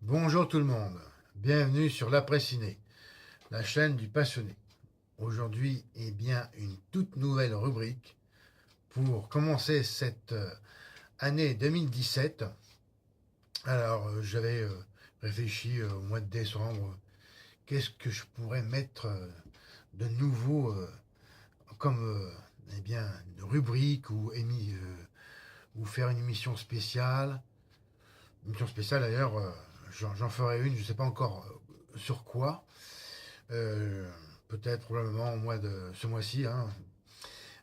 Bonjour tout le monde, bienvenue sur l'Après Ciné, la chaîne du passionné. Aujourd'hui, bien, une toute nouvelle rubrique pour commencer cette année 2017. Alors, j'avais réfléchi au mois de décembre, qu'est-ce que je pourrais mettre de nouveau comme une rubrique ou faire une émission spéciale. Une émission spéciale d'ailleurs, j'en ferai une, je ne sais pas encore sur quoi. Euh, Peut-être probablement au mois de ce mois-ci, hein,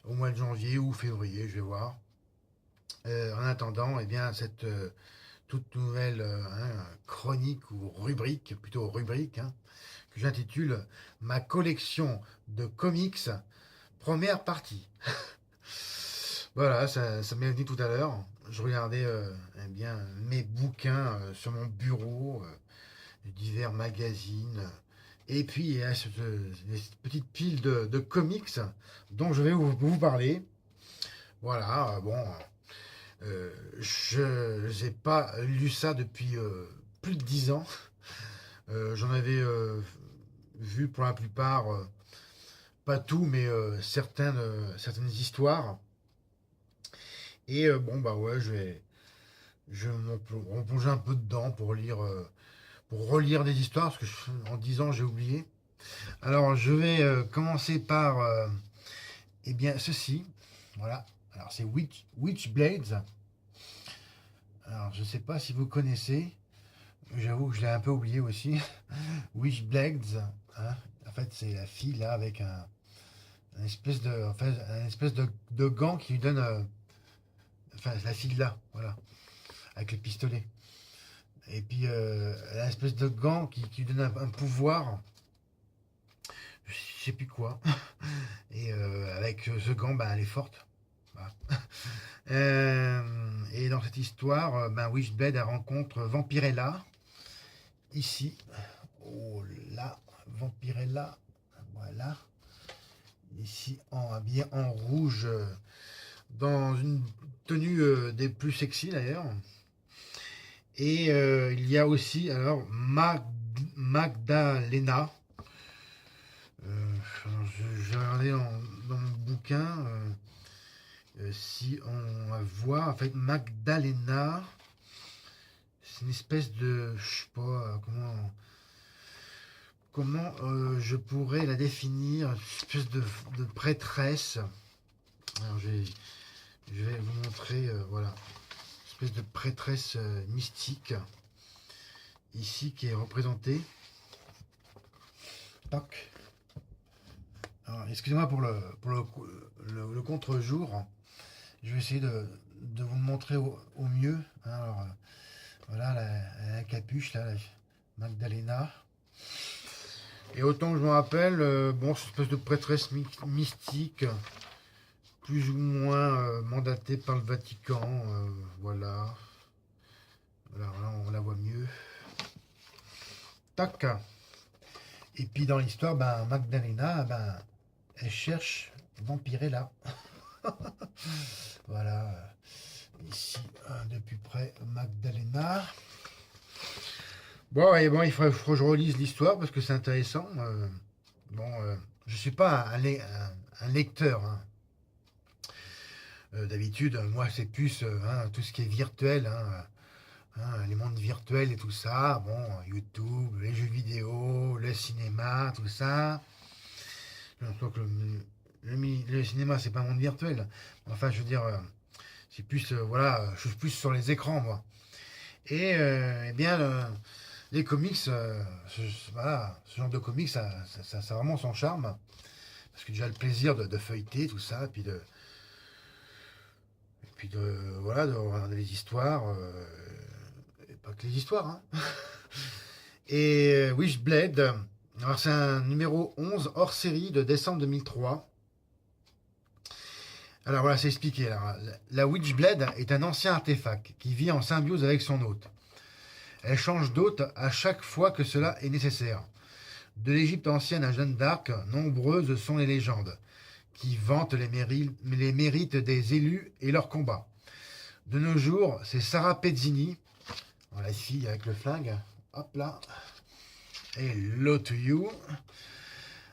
au mois de janvier ou février, je vais voir. En attendant, cette toute nouvelle chronique ou rubrique, plutôt rubrique, hein, que j'intitule Ma collection de comics, première partie. Voilà, ça m'est venu tout à l'heure. Je regardais mes bouquins sur mon bureau, divers magazines. Et puis il y a cette petite pile de comics dont je vais vous parler. Voilà, je n'ai pas lu ça depuis plus de 10 ans. J'en avais vu pour la plupart, pas tout, mais certaines histoires. Et ouais, je vais me plonger un peu dedans pour relire des histoires, parce que en 10 ans j'ai oublié. Alors je vais commencer par ceci. Voilà. Alors c'est Witchblades. Alors je sais pas si vous connaissez. J'avoue que je l'ai un peu oublié aussi. Witchblades. Hein. En fait c'est la fille là avec un espèce de gant qui lui donne. Enfin la fille là. Voilà. Avec le pistolet. Et puis elle a une espèce de gant qui lui donne un pouvoir. Je sais plus quoi. Et avec ce gant, elle est forte. Voilà. Et dans cette histoire, Witchblade elle rencontre Vampirella. Ici. Oh là, Vampirella. Voilà. Ici, habillée en rouge, dans une tenue des plus sexy d'ailleurs. Et il y a aussi alors Magdalena. J'ai regardé dans mon bouquin si on voit en fait Magdalena, c'est une espèce de, je sais pas comment je pourrais la définir, une espèce de prêtresse. Alors, je vais vous montrer, voilà, une espèce de prêtresse mystique ici qui est représentée. Toc. Alors, excusez-moi pour le contre-jour. Je vais essayer de vous le montrer au mieux. Alors, voilà la capuche, là, la Magdalena. Et autant que je me rappelle, c'est une espèce de prêtresse mystique, plus ou moins mandatée par le Vatican. Voilà. Voilà, là, on la voit mieux. Tac. Et puis dans l'histoire, Magdalena, elle cherche Vampirella. Voilà. Ici, de plus près, Magdalena. Bon, il faut que je relise l'histoire parce que c'est intéressant. Je suis pas un lecteur. Hein. D'habitude, moi, c'est plus tout ce qui est virtuel. Les mondes virtuels et tout ça. Bon, YouTube, les jeux vidéo, le cinéma, tout ça. J'ai l'impression que le cinéma, c'est pas un monde virtuel. Enfin, je veux dire, c'est plus, je suis plus sur les écrans, moi. Et, les comics, ce genre de comics, ça a vraiment son charme. Parce que déjà le plaisir de feuilleter tout ça, de regarder les histoires, et pas que les histoires. Hein. Et Witchblade, alors c'est un numéro 11 hors série de décembre 2003. Alors voilà, c'est expliqué. Alors, la Witchblade est un ancien artefact qui vit en symbiose avec son hôte. Elle change d'hôte à chaque fois que cela est nécessaire. De l'Égypte ancienne à Jeanne d'Arc, nombreuses sont les légendes qui vantent les mérites des élus et leurs combats. De nos jours, c'est Sarah Pezzini, la fille avec le flingue, hop là. Hello to you.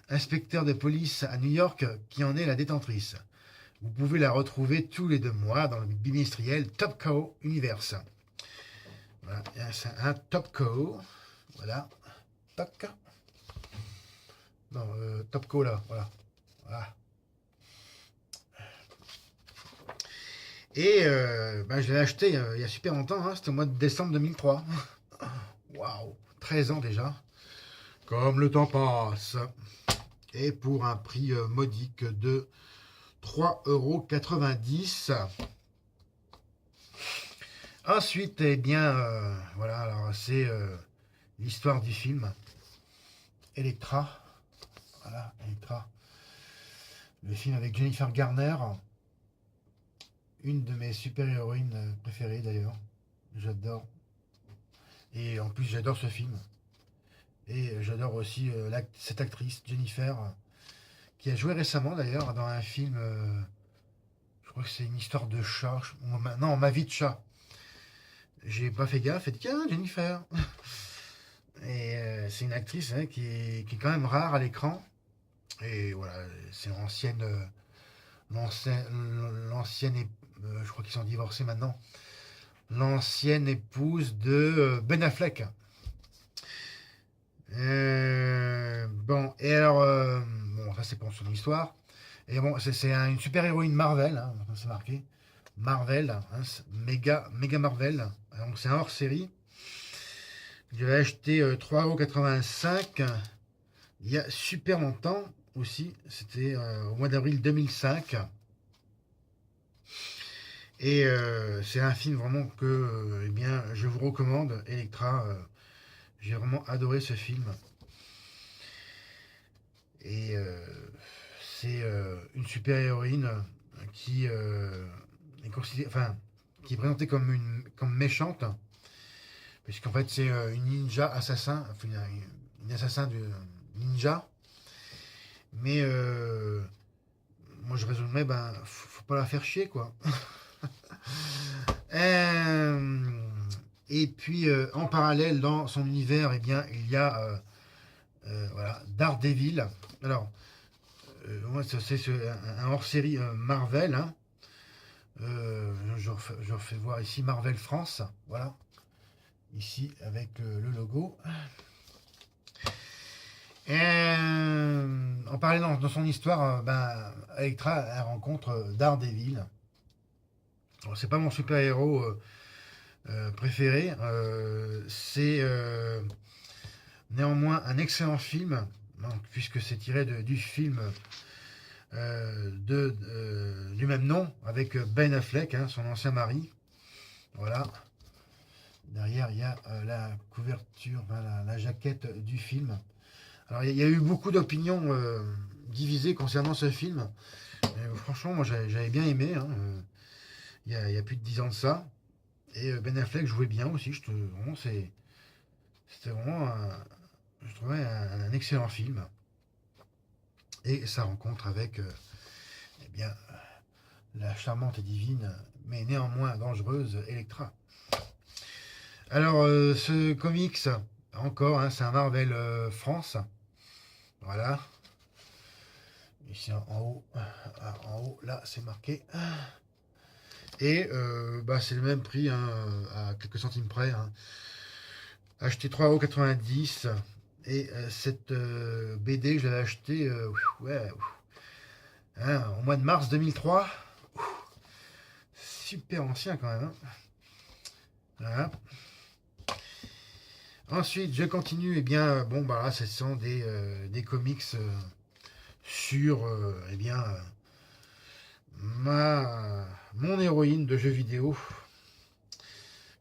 Inspecteur de police à New York qui en est la détentrice. Vous pouvez la retrouver tous les 2 mois dans le bimestriel Top Cow Universe. Voilà, c'est un Top Cow. Voilà. Toc. Non, Top Cow là, voilà. Voilà. Et je l'ai acheté il y a super longtemps, hein, c'était au mois de décembre 2003. Waouh, 13 ans déjà. Comme le temps passe. Et pour un prix modique de 3,90 €. Ensuite, eh bien, voilà, alors c'est l'histoire du film. Elektra. Voilà, Elektra. Le film avec Jennifer Garner. Une de mes super-héroïnes préférées d'ailleurs. J'adore. Et en plus, j'adore ce film. Et j'adore aussi cette actrice, Jennifer, qui a joué récemment d'ailleurs dans un film, je crois que c'est une histoire de chat. Non, Ma vie de chat. J'ai pas fait gaffe et dit, tiens, Jennifer. Et c'est une actrice qui est quand même rare à l'écran. Et voilà, c'est l'ancienne, je crois qu'ils sont divorcés maintenant, l'ancienne épouse de Ben Affleck. Bon, et alors, bon, ça c'est pour son histoire. Et bon, c'est une super héroïne Marvel, hein, c'est marqué. Marvel, hein, méga Marvel. Donc c'est un hors série. J'avais acheté 3,85 € il y a super longtemps aussi. C'était au mois d'avril 2005. Et c'est un film vraiment que eh bien, je vous recommande, Elektra. J'ai vraiment adoré ce film. Et c'est une super héroïne qui est qui est présentée comme méchante, puisqu'en fait c'est une ninja assassin, enfin, une assassin de ninja. Mais moi je résumerais, faut pas la faire chier quoi. Et puis en parallèle dans son univers, eh bien il y a voilà, Daredevil. Alors moi c'est un hors-série Marvel. Hein. Je refais voir ici Marvel France. Voilà. Ici avec le logo. Et, en parlant dans son histoire, Elektra elle rencontre Daredevil. Alors, c'est pas mon super-héros préféré. C'est néanmoins un excellent film, donc, puisque c'est tiré du film du même nom, avec Ben Affleck, hein, son ancien mari. Voilà. Derrière, il y a la couverture, la jaquette du film. Alors, il y a eu beaucoup d'opinions divisées concernant ce film. Franchement, moi, j'avais bien aimé. Hein, il y a plus de 10 ans de ça. Et Ben Affleck jouait bien aussi. C'était vraiment, je trouvais, un excellent film. Et sa rencontre avec eh bien, la charmante et divine, mais néanmoins dangereuse Elektra. Alors, ce comics, encore, hein, c'est un Marvel France. Voilà. Ici en haut, là, c'est marqué. Et c'est le même prix, hein, à quelques centimes près. Hein. Acheté 3,90 €. Et cette BD, je l'avais acheté hein, au mois de mars 2003. Super ancien quand même. Hein. Voilà. Ensuite, je continue. Et bien, bon, là, ce sont des comics sur, eh bien, mon héroïne de jeux vidéo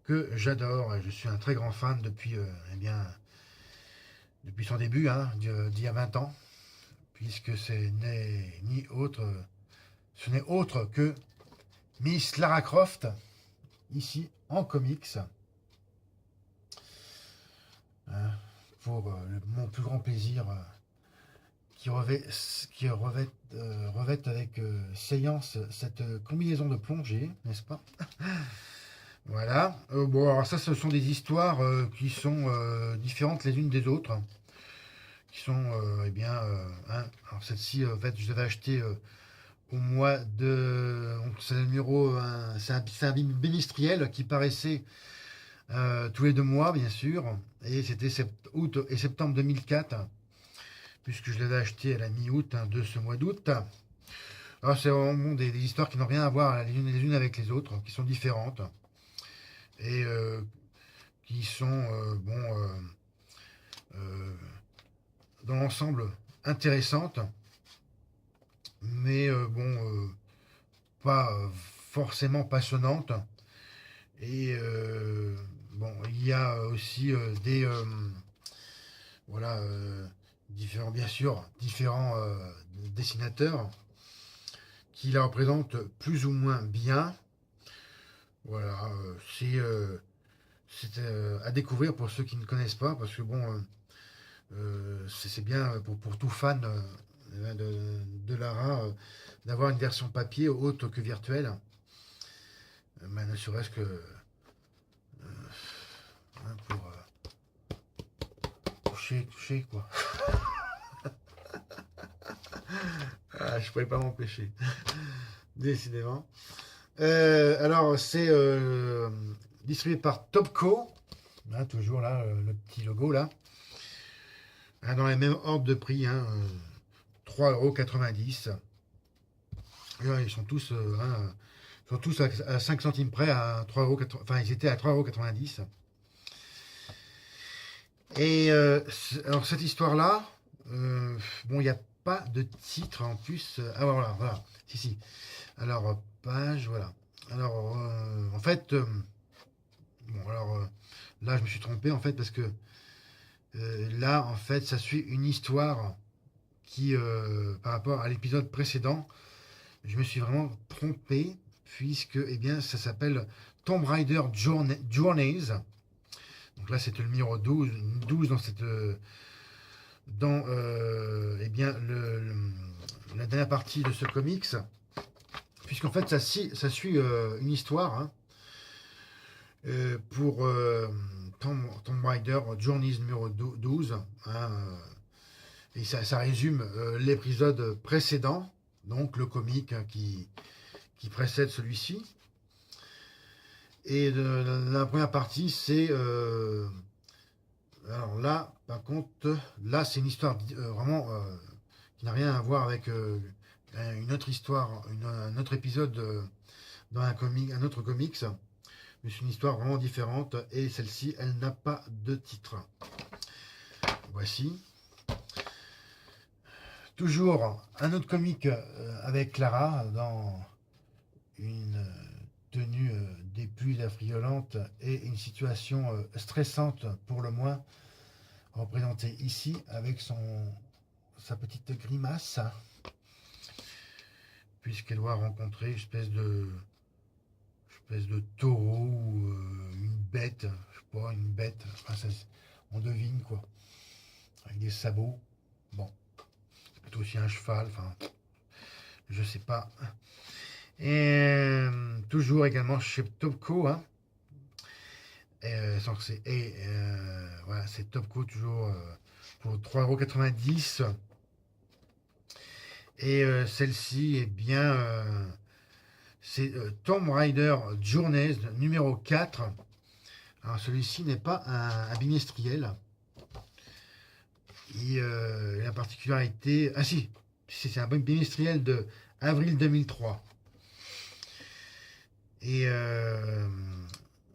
que j'adore. Je suis un très grand fan depuis, depuis son début, hein, d'il y a 20 ans, puisque ce n'est autre que Miss Lara Croft, ici en comics. Hein, pour mon plus grand plaisir, qui revêt avec séance cette combinaison de plongée, n'est-ce pas? Voilà. Bon, alors ça, ce sont des histoires qui sont différentes les unes des autres, qui sont, eh bien, hein, alors celle-ci, en fait, je l'avais achetée au mois de, donc c'est le numéro, c'est un bimestriel qui paraissait tous les 2 mois, bien sûr, et c'était août et septembre 2004, puisque je l'avais acheté à la mi-août de ce mois d'août. Alors c'est vraiment bon, des histoires qui n'ont rien à voir les unes avec les autres, qui sont différentes et qui sont bon euh, dans l'ensemble intéressantes, mais bon pas forcément passionnantes. Et bon, il y a aussi des voilà différents, bien sûr, différents dessinateurs qui la représentent plus ou moins bien. Voilà, c'est à découvrir pour ceux qui ne connaissent pas, parce que bon, c'est bien pour tout fan de Lara d'avoir une version papier autre que virtuelle, mais ne serait-ce que hein, pour toucher quoi. Ah, je pourrais pas m'empêcher, décidément. Alors, c'est distribué par Topco, hein, toujours là, le petit logo là, hein, dans les mêmes ordres de prix, hein, 3,90 €. Ils sont tous, hein, ils sont tous à 5 centimes près à 3,80 €. Enfin, ils étaient à 3,90 €. Et alors, cette histoire-là, bon, il n'y a pas de titre en plus. Ah, voilà, voilà. Si, si. Alors, page, voilà. Alors, en fait, bon, alors là, je me suis trompé en fait parce que là, en fait, ça suit une histoire qui, par rapport à l'épisode précédent, je me suis vraiment trompé puisque, eh bien, ça s'appelle Tomb Raider Journeys. Donc là, c'était le numéro 12 dans cette, dans, eh bien, la dernière partie de ce comics, puisqu'en fait, ça suit une histoire, hein, pour Tomb Raider Journeys numéro 12, hein, et ça résume l'épisode précédent, donc le comic hein, qui précède celui-ci. Et la première partie, c'est alors là, par contre, là, c'est une histoire vraiment qui n'a rien à voir avec une autre histoire, un autre épisode dans un autre comics. Mais c'est une histoire vraiment différente et celle-ci, elle n'a pas de titre. Voici. Toujours un autre comic avec Clara dans une tenue des plus affriolantes et une situation stressante pour le moins, représentée ici avec sa petite grimace, puisqu'elle doit rencontrer une espèce de taureau ou une bête, je sais pas, une bête, enfin, on devine quoi, avec des sabots. Bon, c'est plutôt aussi un cheval, enfin, je sais pas. Et toujours également chez Topco, hein. Voilà, c'est Topco toujours pour 3,90 €. Et celle-ci est bien. C'est Tomb Raider Journeys numéro 4. Alors celui-ci n'est pas un bimestriel. Et la particularité. Ah si, c'est un bimestriel de avril 2003. Et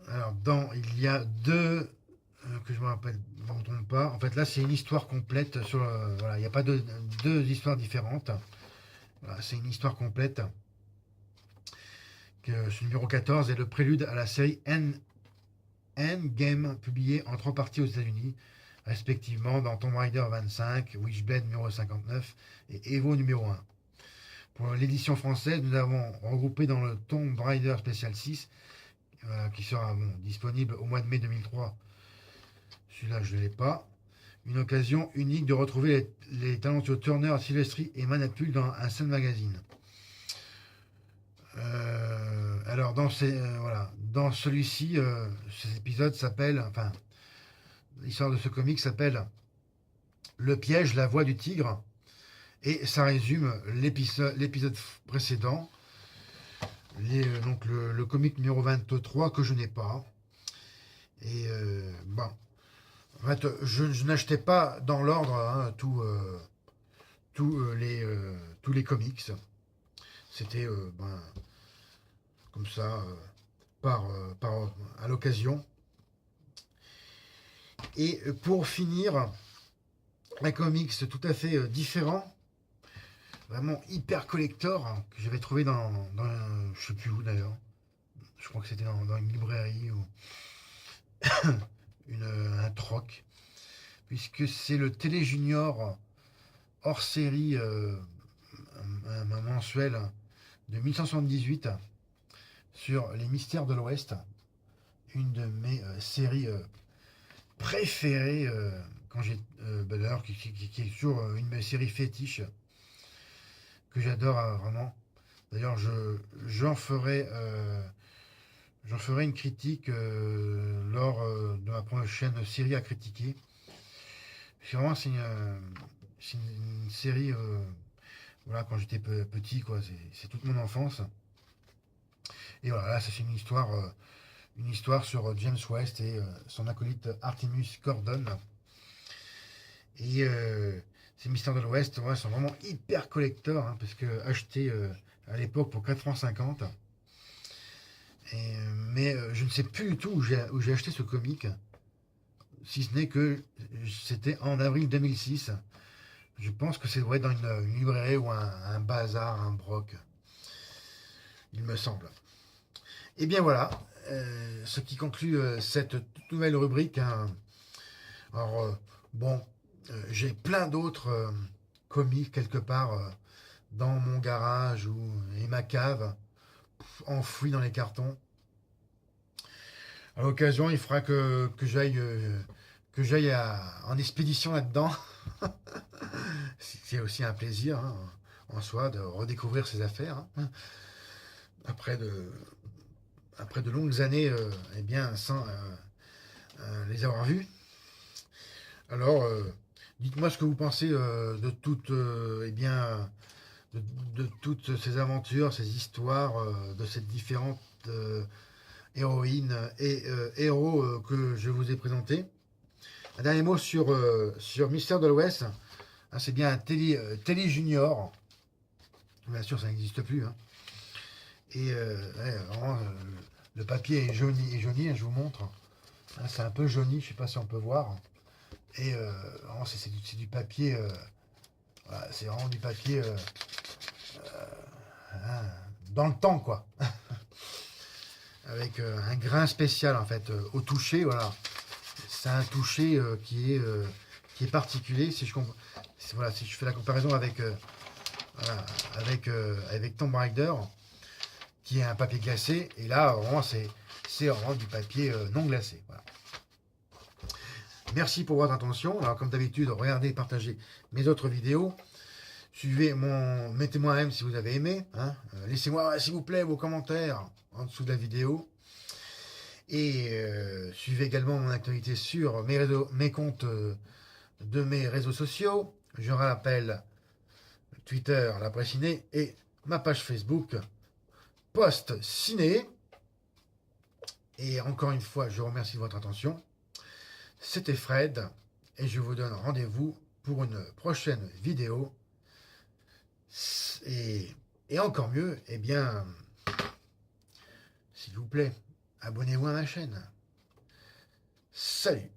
alors il y a deux que je me rappelle, je ne me trompe pas. En fait là c'est une histoire complète sur voilà, il n'y a pas deux histoires différentes. Voilà, c'est une histoire complète. Ce numéro 14 est le prélude à la série Endgame, publiée en 3 parties aux États-Unis, respectivement dans Tomb Raider 25, Witchblade numéro 59 et Evo numéro 1. Pour l'édition française, nous avons regroupé dans le Tomb Raider Special 6, qui sera disponible au mois de mai 2003. Celui-là, je ne l'ai pas. Une occasion unique de retrouver les talentueux Turner, Silvestri et Manapul dans un seul magazine. Alors voilà, dans celui-ci, cet épisode s'appelle, enfin, l'histoire de ce comic s'appelle Le piège, la voix du tigre, et ça résume l'épisode précédent, donc le comic numéro 23 que je n'ai pas. Et bon, en fait, je n'achetais pas dans l'ordre hein, tous les comics. C'était comme ça, à l'occasion. Et pour finir, un comics tout à fait différent, vraiment hyper collector, hein, que j'avais trouvé je sais plus où d'ailleurs. Je crois que c'était dans une librairie ou un troc, puisque c'est le Télé Junior hors série un mensuel de 1978 sur les mystères de l'Ouest, une de mes séries préférées quand j'ai d'ailleurs qui est toujours une de mes séries fétiches que j'adore vraiment. D'ailleurs j'en ferai une critique lors de ma prochaine série à critiquer. Vraiment c'est une série voilà, quand j'étais petit, quoi, c'est toute mon enfance. Et voilà, là, c'est une histoire sur James West et son acolyte Artemus Gordon. Et ces mystères de l'Ouest ouais, sont vraiment hyper collector, hein, parce que acheté à l'époque pour 4,50 €. Mais je ne sais plus du tout où j'ai acheté ce comic, si ce n'est que c'était en avril 2006. Je pense que c'est doit être dans une librairie ou un bazar, un broc, il me semble. Et bien voilà, ce qui conclut cette toute nouvelle rubrique. Hein. Alors, j'ai plein d'autres comics quelque part dans mon garage et ma cave, enfouis dans les cartons. À l'occasion, il faudra que j'aille en expédition là-dedans. C'est aussi un plaisir hein, en soi de redécouvrir ces affaires. Hein, après de longues années eh bien, sans les avoir vues. Alors, dites-moi ce que vous pensez eh bien, de toutes ces aventures, ces histoires, de ces différentes héroïnes et héros que je vous ai présentés. Un dernier mot sur Mystère de l'Ouest. Ah, c'est bien un télé junior. Bien sûr, ça n'existe plus. Hein. Et vraiment, le papier est jauni, hein, je vous montre. Hein, c'est un peu jauni, je ne sais pas si on peut voir. Et c'est du papier. Voilà, c'est vraiment du papier hein, dans le temps, quoi. Avec un grain spécial, en fait, au toucher, voilà. C'est un toucher qui est particulier. Voilà, si je fais la comparaison avec Tomb Raider, qui est un papier glacé, et là, vraiment, c'est vraiment du papier non glacé. Voilà. Merci pour votre attention. Alors, comme d'habitude, regardez et partagez mes autres vidéos. Mettez-moi un M si vous avez aimé. Hein. Laissez-moi, s'il vous plaît, vos commentaires en dessous de la vidéo. Et suivez également mon actualité sur mes comptes de mes réseaux sociaux. Je rappelle Twitter, La Presse Ciné, et ma page Facebook, Post Ciné. Et encore une fois, je vous remercie de votre attention. C'était Fred, et je vous donne rendez-vous pour une prochaine vidéo. Et encore mieux, eh bien, s'il vous plaît, abonnez-vous à ma chaîne. Salut!